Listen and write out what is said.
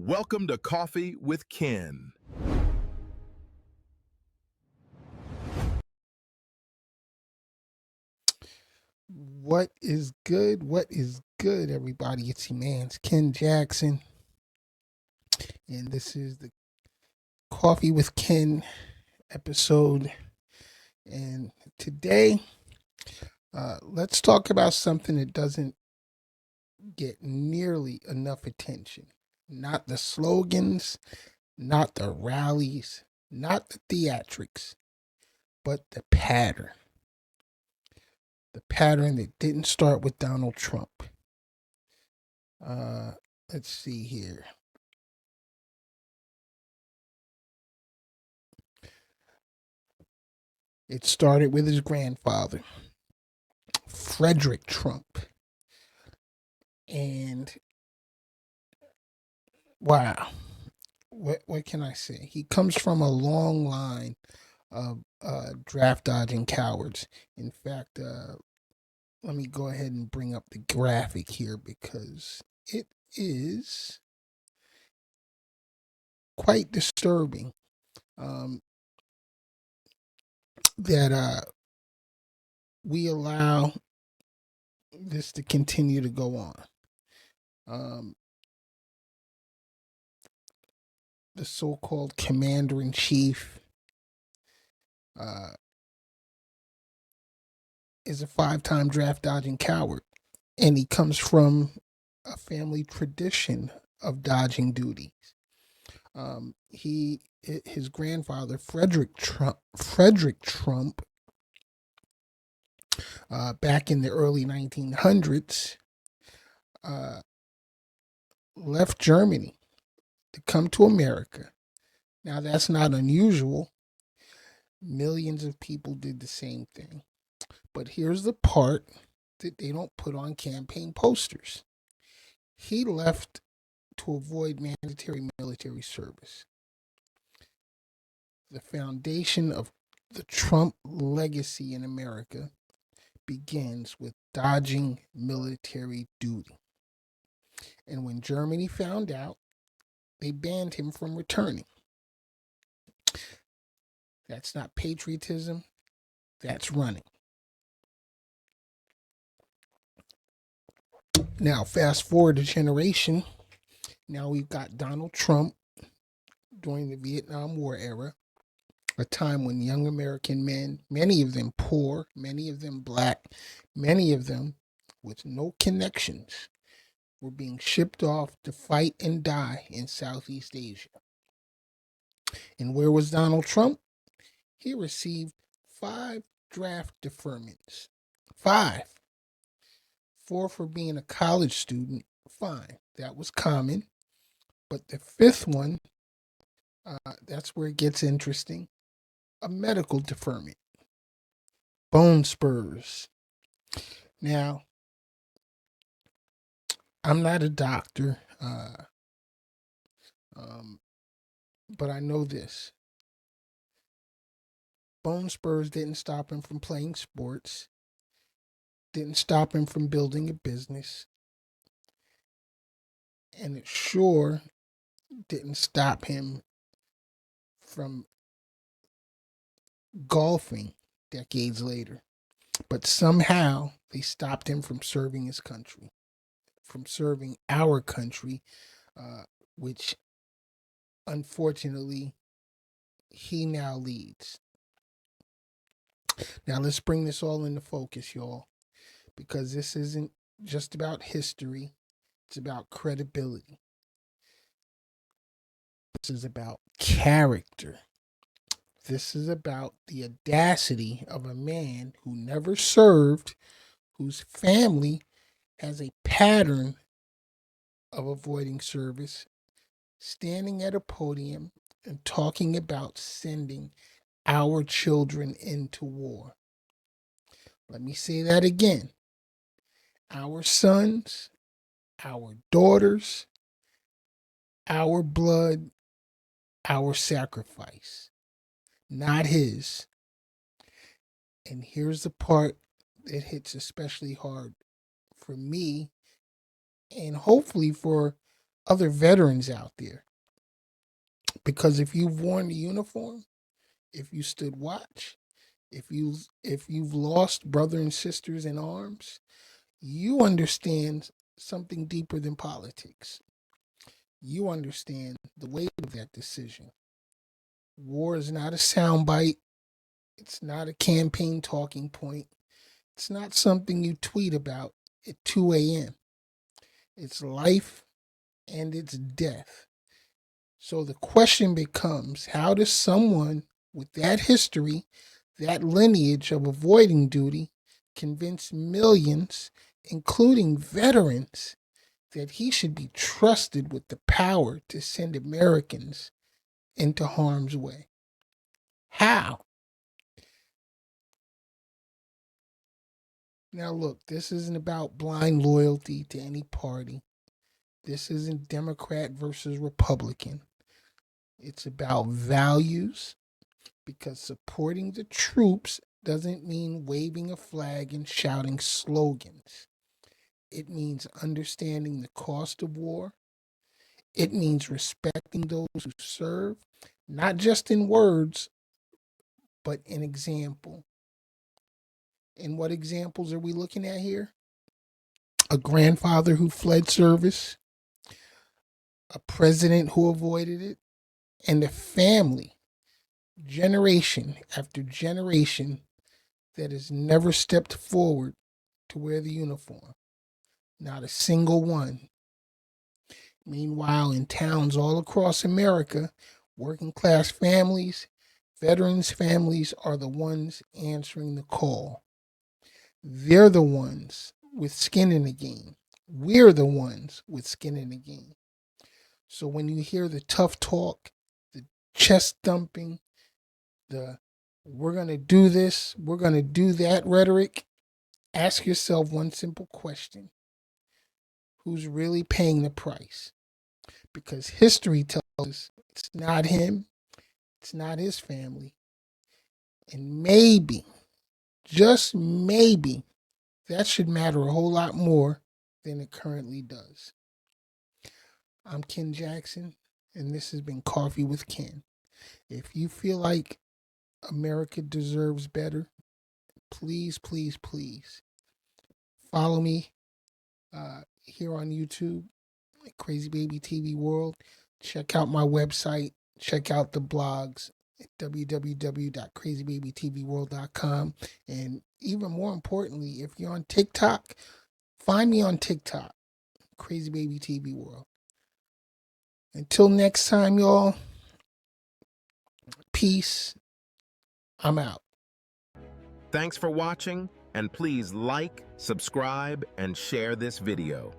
Welcome to Coffee with Ken. What is good? What is good, everybody? It's your man's Ken Jackson, and this is the Coffee with Ken episode. And today, let's talk about something that doesn't get nearly enough attention. Not the slogans, not the rallies, not the theatrics, but the pattern. The pattern that didn't start with Donald Trump. Let's see here. It started with his grandfather, Frederick Trump. And wow, what can I say? He comes from a long line of draft dodging cowards. In fact, let me go ahead and bring up the graphic here because it is quite disturbing that we allow this to continue to go on. The so-called commander-in-chief is a 5-time draft dodging coward, and he comes from a family tradition of dodging duties. His grandfather, Frederick Trump, back in the early 1900s, left Germany to come to America. Now, that's not unusual. Millions of people did the same thing. But here's the part that they don't put on campaign posters. He left to avoid mandatory military service. The foundation of the Trump legacy in America begins with dodging military duty. And when Germany found out, they banned him from returning. That's not patriotism, that's running. Now, fast forward a generation. Now we've got Donald Trump during the Vietnam War era, a time when young American men, many of them poor, many of them black, many of them with no connections, were being shipped off to fight and die in Southeast Asia. And where was Donald Trump? He received 5 draft deferments. 5. 4 for being a college student. Fine, that was common. But the 5th one, that's where it gets interesting. A medical deferment. Bone spurs. Now, I'm not a doctor, but I know this. Bone spurs didn't stop him from playing sports, didn't stop him from building a business, and it sure didn't stop him from golfing decades later. But somehow they stopped him from serving his country, from serving our country, which unfortunately he now leads. Now let's bring this all into focus, y'all, because this isn't just about history, it's about credibility. This is about character. This is about the audacity of a man who never served, whose family has a pattern of avoiding service, standing at a podium and talking about sending our children into war. Let me say that again. Our sons, our daughters, our blood, our sacrifice, not his. And here's the part that hits especially hard for me, and hopefully for other veterans out there. Because if you've worn the uniform, if you stood watch, if you've lost brother and sisters in arms, you understand something deeper than politics. You understand the weight of that decision. War is not a soundbite. It's not a campaign talking point. It's not something you tweet about at 2 a.m. It's life and it's death. So the question becomes, how does someone with that history, that lineage of avoiding duty, convince millions, including veterans, that he should be trusted with the power to send Americans into harm's way? How? Now, look, this isn't about blind loyalty to any party. This isn't Democrat versus Republican. It's about values, because supporting the troops doesn't mean waving a flag and shouting slogans. It means understanding the cost of war. It means respecting those who serve, not just in words, but in example. And what examples are we looking at here? A grandfather who fled service, a president who avoided it, and a family, generation after generation, that has never stepped forward to wear the uniform. Not a single one. Meanwhile, in towns all across America, working class families, veterans' families are the ones answering the call. They're the ones with skin in the game. We're the ones with skin in the game. So when you hear the tough talk, the chest thumping, the we're going to do this, we're going to do that rhetoric, ask yourself one simple question: who's really paying the price? Because history tells us it's not him, it's not his family. And maybe, just maybe, that should matter a whole lot more than it currently does. I'm Ken Jackson, and this has been Coffee with Ken. If you feel like America deserves better, please, please, please follow me here on YouTube, Crazy Baby TV World. Check out my website. Check out the blogs at www.crazybabytvworld.com. And even more importantly, if you're on TikTok, find me on TikTok, Crazy Baby TV World. Until next time, y'all, peace. I'm out. Thanks for watching, and please like, subscribe, and share this video.